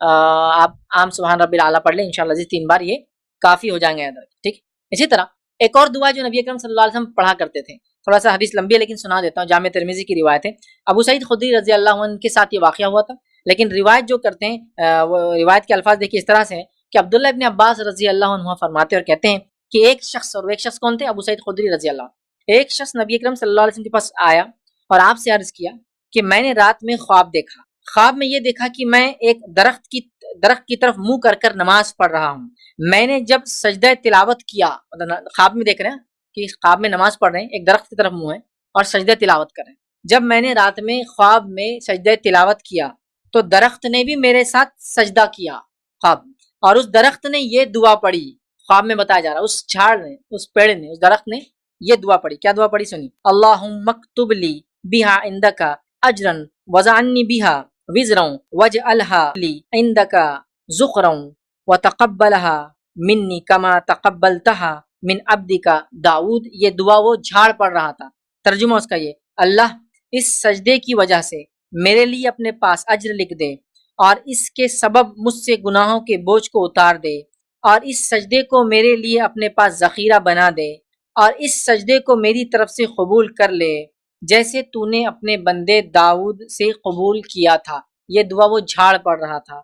آپ عام سبحان ربی الاعلیٰ پڑھ لیں انشاءاللہ 3 بار یہ کافی ہو جائیں گے. ٹھیک. اسی طرح ایک اور دعا جو نبی اکرم صلی اللہ علیہ وسلم پڑھا کرتے تھے، تھوڑا سا حدیث لمبی ہے لیکن سنا دیتا ہوں، جامع ترمذی کی روایت ہے. ابو سعید خدری رضی اللہ عنہ کے ساتھ یہ واقعہ ہوا تھا، لیکن روایت جو کرتے ہیں وہ روایت کے الفاظ دیکھیے اس طرح سے ہیں کہ عبداللہ ابن عباس رضی اللہ عنہ فرماتے اور کہتے ہیں کہ ایک شخص، اور ایک شخص کون تھے؟ ابو سعید خدری رضی اللہ عنہ. ایک شخص نبی اکرم صلی اللہ علیہ وسلم کے پاس آیا اور آپ سے عرض کیا کہ میں نے رات میں خواب دیکھا. خواب میں یہ دیکھا کہ میں ایک درخت کی طرف منہ کر کر نماز پڑھ رہا ہوں. میں نے جب سجدہ تلاوت کیا، خواب میں دیکھ رہے ہیں کہ خواب میں نماز پڑھ رہے ہیں، ایک درخت کی طرف منہ ہے اور سجدہ تلاوت کر رہے ہیں. جب میں نے رات میں خواب میں سجدہ تلاوت کیا تو درخت نے بھی میرے ساتھ سجدہ کیا خواب میں، اور اس درخت نے یہ دعا پڑھی. خواب میں بتایا جا رہا اس جھاڑ نے، اس پیڑ نے، اس درخت نے یہ دعا پڑھی. کیا دعا پڑھی سنی؟ اللہم اکتب لی بہا عندک اجرا وزعنی بہا وزرا واجعلہا لی عندک ذخرا وتقبلہا منی کما تقبلتہا من عبدک داؤد. یہ دعا وہ جھاڑ پڑھ رہا تھا. ترجمہ اس کا یہ، اللہ اس سجدے کی وجہ سے میرے لیے اپنے پاس اجر لکھ دے اور اس کے سبب مجھ سے گناہوں کے بوجھ کو اتار دے، اور اس سجدے کو میرے لیے اپنے پاس ذخیرہ بنا دے، اور اس سجدے کو میری طرف سے قبول کر لے جیسے تو نے اپنے بندے داؤد سے قبول کیا تھا. یہ دعا وہ جھاڑ پڑھ رہا تھا